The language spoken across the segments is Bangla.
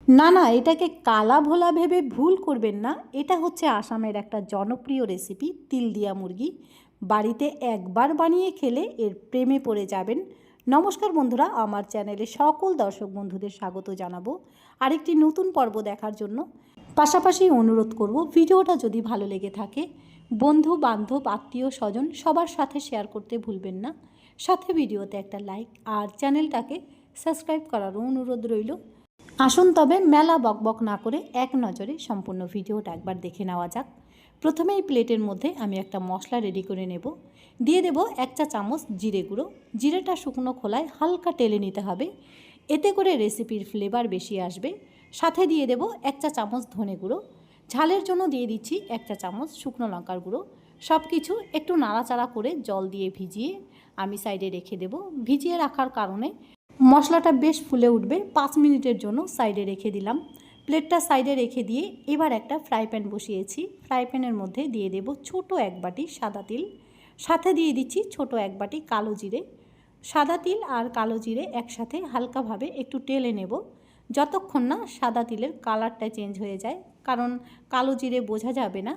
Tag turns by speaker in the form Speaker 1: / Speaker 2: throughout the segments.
Speaker 1: না না, এটাকে কালা ভোলা ভেবে ভুল করবেন না। এটা হচ্ছে আসামের একটা জনপ্রিয় রেসিপি, তিল দিয়া মুরগি। বাড়িতে একবার বানিয়ে খেলে এর প্রেমে পড়ে যাবেন। নমস্কার বন্ধুরা, আমার চ্যানেলে সকল দর্শক বন্ধুদের স্বাগত জানাবো আরেকটি নতুন পর্ব দেখার জন্য। পাশাপাশি অনুরোধ করব, ভিডিওটা যদি ভালো লেগে থাকে বন্ধু বান্ধব আত্মীয় স্বজন সবার সাথে শেয়ার করতে ভুলবেন না। সাথে ভিডিওতে একটা লাইক আর চ্যানেলটাকে সাবস্ক্রাইব করারও অনুরোধ রইল। আসুন তবে মেলা বকবক না করে এক নজরে সম্পূর্ণ ভিডিওটা একবার দেখে নেওয়া যাক। প্রথমে এই প্লেটের মধ্যে আমি একটা মশলা রেডি করে নেব। দিয়ে দেব 1 চা চামচ জিরে গুঁড়ো। জিরেটা শুকনো খোলায় হালকা টেলে নিতে হবে, এতে করে রেসিপির ফ্লেভার বেশি আসবে। সাথে দিয়ে দেব 1 চা চামচ ধনে গুঁড়ো। ঝালের জন্য দিয়ে দিচ্ছি 1 চা চামচ শুকনো লঙ্কার গুঁড়ো। সব কিছু একটু নাড়াচাড়া করে জল দিয়ে ভিজিয়ে আমি সাইডে রেখে দেব। ভিজিয়ে রাখার কারণে মশলাটা বেশ ফুলে উঠবে। 5 মিনিটের জন্য সাইডে রেখে দিলাম। প্লেটটা সাইডে রেখে দিয়ে এবার একটা ফ্রাই প্যান বসিয়েছি। ফ্রাই প্যানের মধ্যে দিয়ে দেব ছোট 1 বাটি সাদা তিল। সাথে দিয়ে দিচ্ছি ছোট 1 বাটি কালো জিরে। সাদা তিল আর কালো জিরে একসাথে হালকাভাবে একটু টেলে নেব, যতক্ষণ না সাদা তিলের কালারটা চেঞ্জ হয়ে যায়, কারণ কালো জিরে বোঝা যাবে না।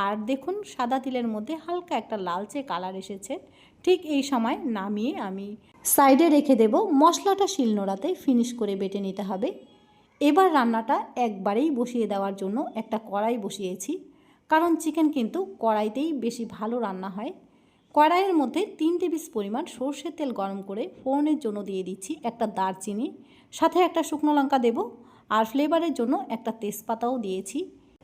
Speaker 1: আর দেখুন সাদা তিলের মধ্যে হালকা একটা লালচে কালার এসেছে। ঠিক এই সময় নামিয়ে আমি সাইডে রেখে দেব। মশলাটা শিলনোড়াতে ফিনিশ করে বেটে নিতে হবে। এবার রান্নাটা একবারেই বসিয়ে দেওয়ার জন্য একটা কড়াই বসিয়েছি, কারণ চিকেন কিন্তু কড়াইতেই বেশি ভালো রান্না হয়। কড়াইয়ের মধ্যে 3 টেবিল পরিমাণ সর্ষের তেল গরম করে ফোড়নের জন্য দিয়ে দিচ্ছি একটা দারচিনি, সাথে একটা শুকনো লঙ্কা দেব, আর ফ্লেভারের জন্য একটা তেজপাতাও দিয়েছি।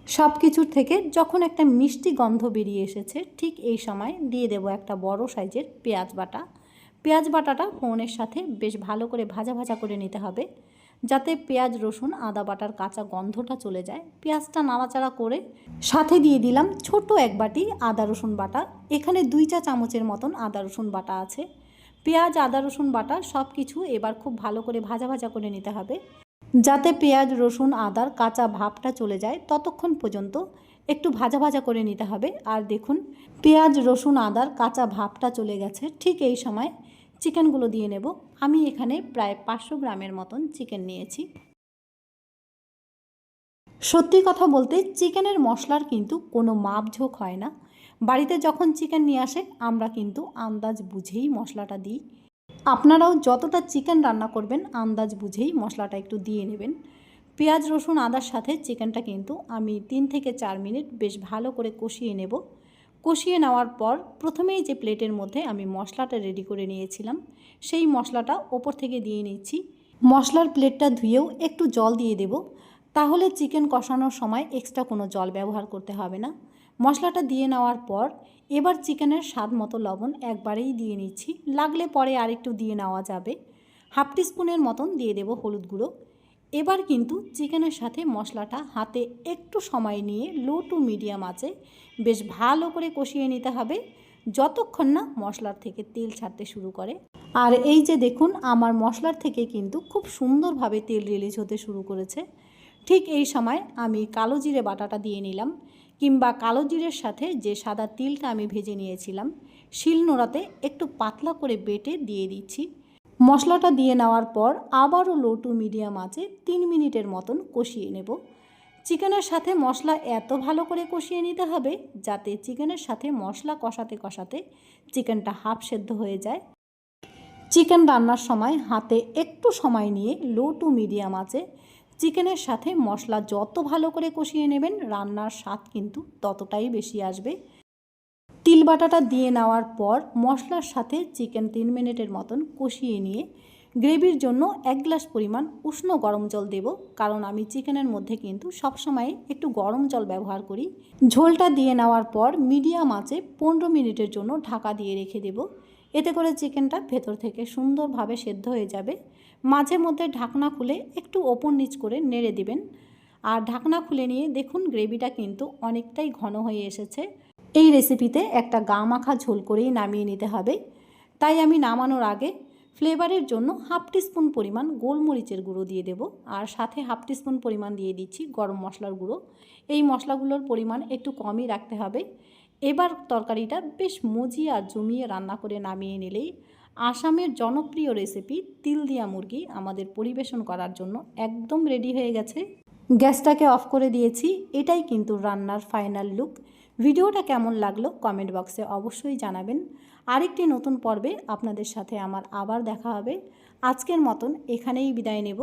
Speaker 1: সব কিছুর থেকে যখন একটা মিষ্টি গন্ধ বেরিয়ে এসেছে, ঠিক এই সময় দিয়ে দেব একটা বড় সাইজের পেঁয়াজ বাটা। পেঁয়াজ বাটাটা ফোড়নের সাথে বেশ ভালো করে ভাজা ভাজা করে নিতে হবে, যাতে পেঁয়াজ রসুন আদা বাটার কাঁচা গন্ধটা চলে যায়। পেঁয়াজটা নাড়াচাড়া করে সাথে দিয়ে দিলাম ছোট 1 বাটি আদা রসুন বাটা। এখানে 2 চা চামচের মতন আদা রসুন বাটা আছে। পেঁয়াজ আদা রসুন বাটা সব কিছু এবার খুব ভালো করে ভাজা ভাজা করে নিতে হবে, যাতে পেঁয়াজ রসুন আদার কাঁচা ভাবটা চলে যায়। ততক্ষণ পর্যন্ত একটু ভাজা ভাজা করে নিতে হবে। আর দেখুন পেঁয়াজ রসুন আদার কাঁচা ভাবটা চলে গেছে। ঠিক এই সময় চিকেনগুলো দিয়ে নেব। আমি এখানে প্রায় 500 গ্রামের মতন চিকেন নিয়েছি। সত্যি কথা বলতে চিকেনের মশলার কিন্তু কোনো মাপঝোঁক হয় না। বাড়িতে যখন চিকেন নিয়ে আসে আমরা কিন্তু আন্দাজ বুঝেই মশলাটা দিই। আপনারাও যতটা চিকেন রান্না করবেন আন্দাজ বুঝেই মশলাটা একটু দিয়ে নেবেন। পেঁয়াজ রসুন আদার সাথে চিকেনটা কিন্তু আমি 3 থেকে 4 মিনিট বেশ ভালো করে কষিয়ে নেব। কষিয়ে নেওয়ার পর প্রথমেই যে প্লেটের মধ্যে আমি মশলাটা রেডি করে নিয়েছিলাম, সেই মশলাটা ওপর থেকে দিয়ে নিচ্ছি। মশলার প্লেটটা ধুয়েও একটু জল দিয়ে দেব, তাহলে চিকেন কষানোর সময় এক্সট্রা কোনো জল ব্যবহার করতে হবে না। মশলাটা দিয়ে নেওয়ার পর এবার চিকেনের স্বাদ মতো লবণ একবারেই দিয়ে নিচ্ছি, লাগলে পরে আরেকটু দিয়ে নেওয়া যাবে। হাফ টিস্পুনের মতন দিয়ে দেব হলুদ গুঁড়ো। এবার কিন্তু চিকেনের সাথে মশলাটা হাতে একটু সময় নিয়ে লো টু মিডিয়াম আঁচে বেশ ভালো করে কষিয়ে নিতে হবে, যতক্ষণ না মশলার থেকে তেল ছাড়তে শুরু করে। আর এই যে দেখুন আমার মশলার থেকে কিন্তু খুব সুন্দরভাবে তেল রিলিজ হতে শুরু করেছে। ঠিক এই সময় আমি কালো জিরে বাটাটা দিয়ে নিলাম, কিংবা কালো জিরের সাথে যে সাদা তিলটা আমি ভেজে নিয়েছিলাম শিলনোড়াতে একটু পাতলা করে বেটে দিয়ে দিচ্ছি। মশলাটা দিয়ে নেওয়ার পর আবারও লো টু মিডিয়াম আঁচে 3 মিনিটের মতন কষিয়ে নেব। চিকেনের সাথে মশলা এত ভালো করে কষিয়ে নিতে হবে যাতে চিকেনের সাথে মশলা কষাতে কষাতে চিকেনটা হাফ সেদ্ধ হয়ে যায়। চিকেন রান্নার সময় হাতে একটু সময় নিয়ে লো টু মিডিয়াম আঁচে চিকেনের সাথে মশলা যত ভালো করে কষিয়ে নেবেন রান্নার স্বাদ কিন্তু ততটাই বেশি আসবে। তিল বাটাটা দিয়ে নেওয়ার পর মশলার সাথে চিকেন 3 মিনিটের মতন কষিয়ে নিয়ে গ্রেভির জন্য 1 গ্লাস পরিমাণ উষ্ণ গরম জল দেব, কারণ আমি চিকেনের মধ্যে কিন্তু সবসময় একটু গরম জল ব্যবহার করি। ঝোলটা দিয়ে নেওয়ার পর মিডিয়াম আঁচে 15 মিনিটের জন্য ঢাকা দিয়ে রেখে দেব, এতে করে চিকেনটা ভেতর থেকে সুন্দরভাবে সেদ্ধ হয়ে যাবে। মাঝে মধ্যে ঢাকনা খুলে একটু ওপর নিচ করে নেড়ে দিবেন। আর ঢাকনা খুলে নিয়ে দেখুন গ্রেভিটা কিন্তু অনেকটাই ঘন হয়ে এসেছে। এই রেসিপিতে একটা গা মাখা ঝোল করেই নামিয়ে নিতে হবে। তাই আমি নামানোর আগে ফ্লেভারের জন্য হাফ টিস্পুন পরিমাণ গোলমরিচের গুঁড়ো দিয়ে দেব, আর সাথে হাফ টিস্পুন পরিমাণ দিয়ে দিচ্ছি গরম মশলার গুঁড়ো। এই মশলাগুলোর পরিমাণ একটু কমই রাখতে হবে। এবার তরকারিটা বেশ মজিয়ে আর জমিয়ে রান্না করে নামিয়ে নিলেই আসামের জনপ্রিয় রেসিপি তিল দিয়া মুরগি আমাদের পরিবেশন করার জন্য একদম রেডি হয়ে গেছে। গ্যাসটাকে অফ করে দিয়েছি। এটাই কিন্তু রান্নার ফাইনাল লুক। ভিডিওটা কেমন লাগলো কমেন্ট বক্সে অবশ্যই জানাবেন। আরেকটি নতুন পর্বে আপনাদের সাথে আমার আবার দেখা হবে। আজকের মতন এখানেই বিদায় নেব।